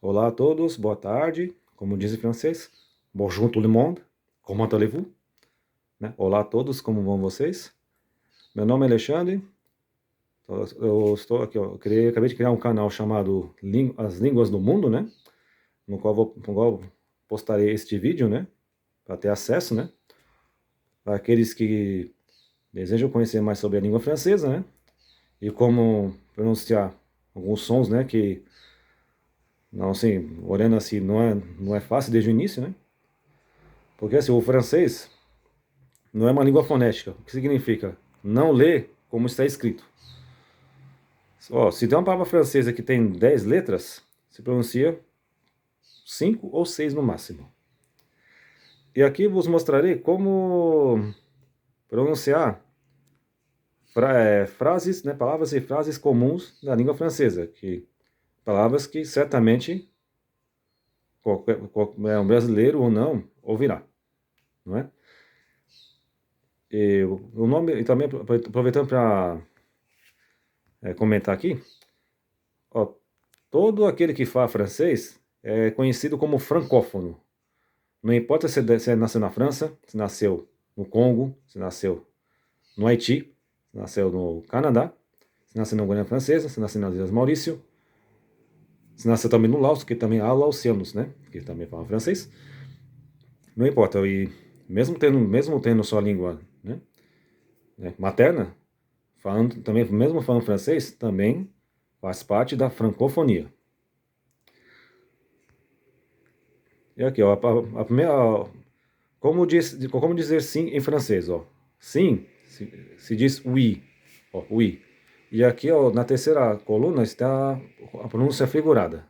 Olá a todos, boa tarde, como diz em francês. Bonjour tout le monde, comment allez-vous? Né? Olá a todos, como vão vocês? Meu nome é Alexandre, eu estou aqui, ó, acabei de criar um canal chamado As Línguas do Mundo, né? No qual postarei este vídeo, né? Para ter acesso, né? Para aqueles que desejam conhecer mais sobre a língua francesa, né? E como pronunciar alguns sons, né? Que, não, assim, olhando assim, não é fácil desde o início, né? Porque assim, o francês não é uma língua fonética. O que significa? Não lê como está escrito. Ó, se tem uma palavra francesa que tem 10 letras, se pronuncia 5 ou 6 no máximo. E aqui vos mostrarei como pronunciar frases, né, palavras e frases comuns da língua francesa, palavras que certamente um brasileiro ou não ouvirá, não é? E o nome, e também aproveitando para comentar aqui, ó, todo aquele que fala francês é conhecido como francófono. Não importa se nasceu na França, se nasceu no Congo, se nasceu no Haiti, se nasceu no Canadá, se nasceu na Guiana Francesa, se nasceu nas Ilhas Maurício, se nasceu também no Laos, que também há laosianos, né? Que também falam francês. Não importa, e mesmo tendo sua língua, né, materna, mesmo falando francês, também faz parte da francofonia. E aqui, ó, a primeira, ó, como dizer sim em francês, ó. Sim se diz oui, ó, oui. E aqui, ó, na terceira coluna está a pronúncia figurada.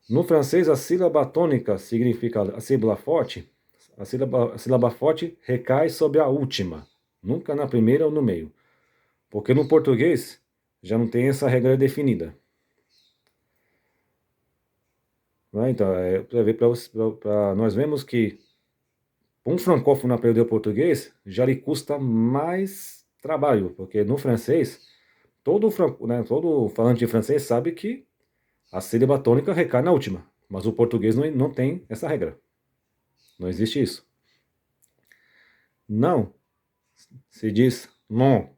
No francês, a sílaba tônica significa a sílaba forte. A sílaba forte recai sobre a última, nunca na primeira ou no meio. Porque no português já não tem essa regra definida. Né? Então, nós vemos que um francófono aprender o português já lhe custa mais trabalho, porque no francês, todo falante de francês sabe que a sílaba tônica recai na última, mas o português não tem essa regra. Não existe isso. Não se diz non,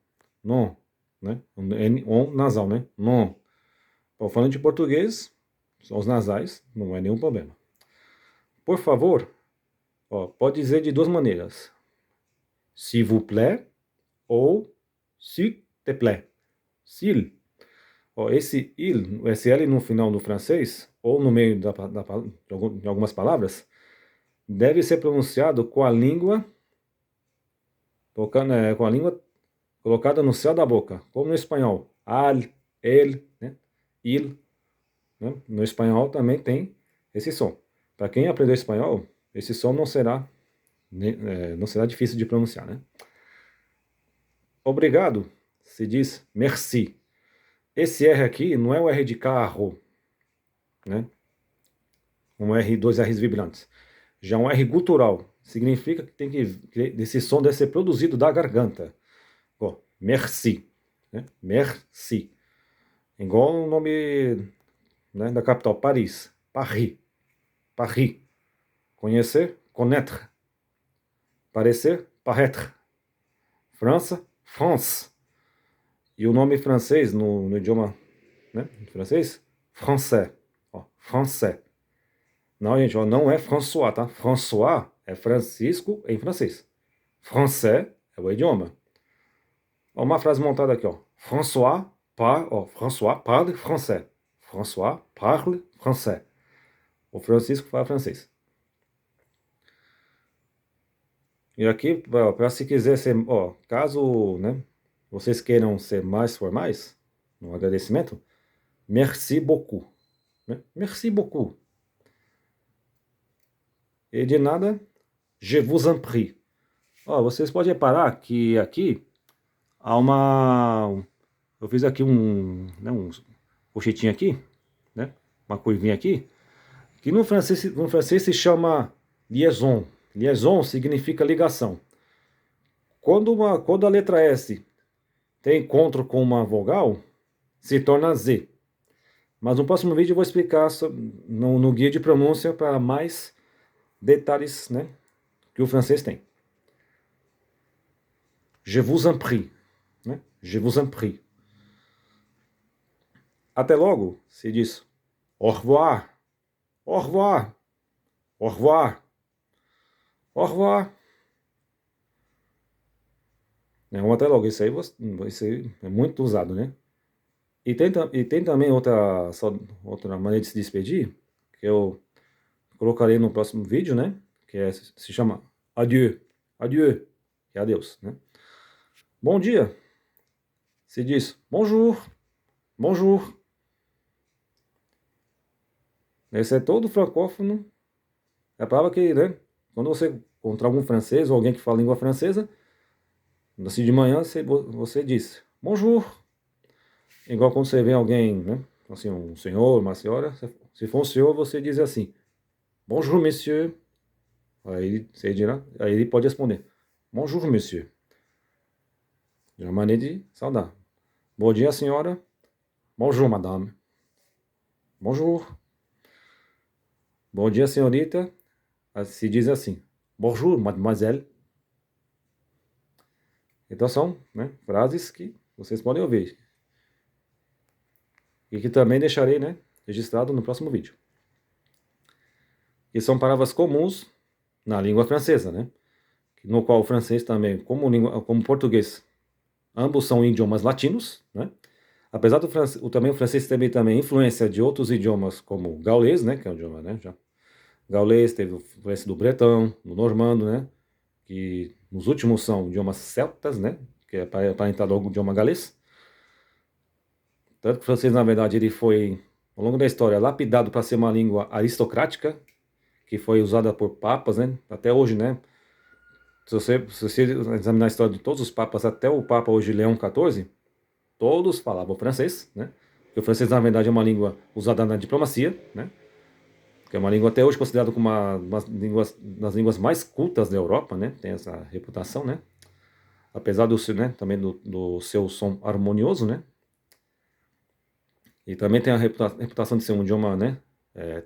non, né? On nasal, né? Non. O falante de português, são os nasais, não é nenhum problema. Por favor, ó, pode dizer de duas maneiras. S'il vous plaît ou s'il te plaît. S'il. Ó, esse il, o SL no final do francês, ou no meio de algumas palavras, deve ser pronunciado com a língua colocada no céu da boca, como no espanhol. Al, el, né? Il. Né? No espanhol também tem esse som. Para quem aprendeu espanhol, esse som não será difícil de pronunciar, né? Obrigado se diz merci. Esse R aqui não é o R de carro, né? Um R, dois R's vibrantes. Já um R gutural. Significa que esse som deve ser produzido da garganta. Ó, merci. Né? Merci. Igual o nome, né, da capital, Paris. Paris. Paris. Conhecer, connaître. Parecer, paraître. França, France. E o nome francês, no idioma, né, francês, français. Ó, français. Não, gente, ó, não é François, tá? François é Francisco em francês. Français é o idioma. Ó, uma frase montada aqui, ó. François parle français. François parle français. O Francisco fala francês. E aqui, para se quiser ser, ó, caso, né, vocês queiram ser mais formais no agradecimento, merci beaucoup. Né? Merci beaucoup. E de nada, je vous en prie. Ó, vocês podem reparar que aqui há uma... Eu fiz aqui um colchetinho aqui, né? Uma curvinha aqui, que no francês se chama liaison. Liaison significa ligação. Quando a letra S tem encontro com uma vogal, se torna Z. Mas no próximo vídeo eu vou explicar no guia de pronúncia para mais detalhes, né, que o francês tem. Je vous en prie, né? Je vous en prie. Até logo, se diz au revoir, au revoir, au revoir, au revoir. É um até logo, isso aí é muito usado, né? E tem também outra maneira de se despedir, que eu colocarei no próximo vídeo, né? Que se chama adieu, adieu, que é adeus, né? Bom dia, se diz bonjour, bonjour. Esse é todo francófono. É a palavra que, né? Quando você encontrar algum francês ou alguém que fala língua francesa, assim de manhã você diz bonjour. Igual quando você vê alguém, né? Assim, um senhor, uma senhora, se for um senhor, você diz assim, bonjour, monsieur. Aí ele pode responder, bonjour, monsieur. É uma maneira de saudar. Bom dia, senhora. Bonjour, madame. Bonjour. Bom dia, senhorita. Se diz assim, bonjour, mademoiselle. Então são, né, frases que vocês podem ouvir. E que também deixarei, né, registrado no próximo vídeo. E são palavras comuns na língua francesa, né? No qual o francês também, como o português, ambos são idiomas latinos, né? Apesar também o francês também influência de outros idiomas, como o gaulês, né? Que é um idioma, né? Já. Gaulês teve influência do bretão, do normando, né? Que nos últimos são idiomas celtas, né? Que é aparentado ao idioma galês. Tanto que o francês, na verdade, ele foi, ao longo da história, lapidado para ser uma língua aristocrática, que foi usada por papas, né? Até hoje, né? Se você examinar a história de todos os papas, até o Papa hoje, Leão XIV, todos falavam francês, né? Porque o francês, na verdade, é uma língua usada na diplomacia, né? Que é uma língua até hoje considerada como das línguas mais cultas da Europa, né? Tem essa reputação, né? Apesar né, também do seu som harmonioso, né? E também tem a reputação de ser um idioma, né?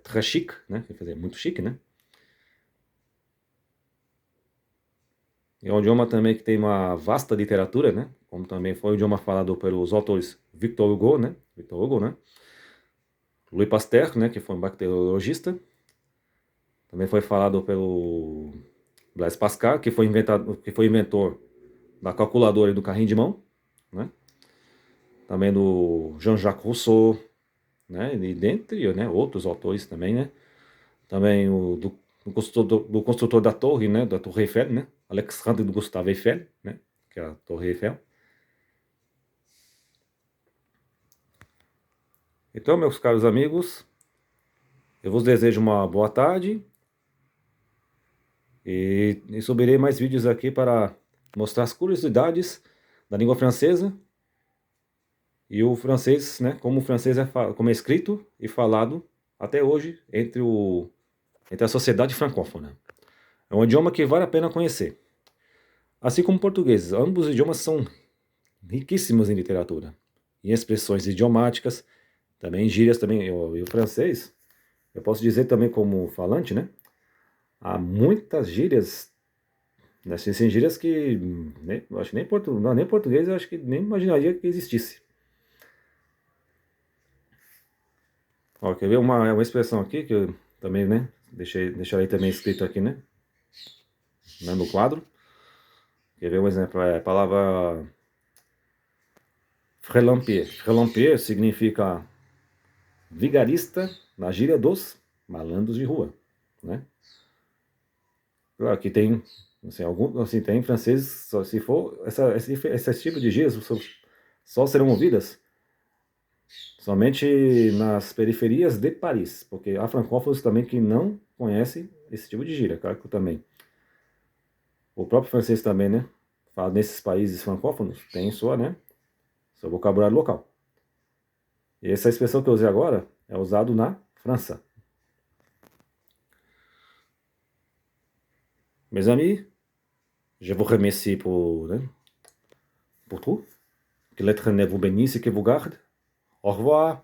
Très chic, né? Quer dizer, muito chique, né? E é um idioma também que tem uma vasta literatura, né? Como também foi o idioma falado pelos autores Victor Hugo, né? Victor Hugo, né? Louis Pasteur, né? Que foi um bacteriologista. Também foi falado pelo Blaise Pascal, que foi inventor da calculadora e do carrinho de mão, né? Também do Jean-Jacques Rousseau, né? E dentre, né, outros autores também, né? Também do construtor da torre, né? Da Torre Eiffel, né? Alexandre do Gustave Eiffel, né? Que é a Torre Eiffel. Então, meus caros amigos, eu vos desejo uma boa tarde e subirei mais vídeos aqui para mostrar as curiosidades da língua francesa e o francês, né, como o francês como é escrito e falado até hoje entre a sociedade francófona. É um idioma que vale a pena conhecer. Assim como o português, ambos os idiomas são riquíssimos em literatura, em expressões idiomáticas, também em gírias também, e o francês, eu posso dizer também como falante, né? Há muitas gírias, né, assim, gírias que eu acho que nem português eu acho que nem imaginaria que existisse. Ó, quer ver uma expressão aqui que eu também, né, deixarei também escrito aqui, né, no quadro. Quer ver um exemplo? É a palavra frelampier. Frelampier significa vigarista na gíria dos malandros de rua, né? Claro que tem, assim, tem em francês, só se for, esse tipo de gírias só serão ouvidas somente nas periferias de Paris, porque há francófonos também que não conhecem esse tipo de gíria, claro que também. O próprio francês também, né? Fala nesses países francófonos, tem sua, né? Seu vocabulário local. E essa expressão que eu usei agora é usado na França. Mes amis, je vous remercie pour tout. Que l'Éternel vous bénisse et que vous garde. Au revoir.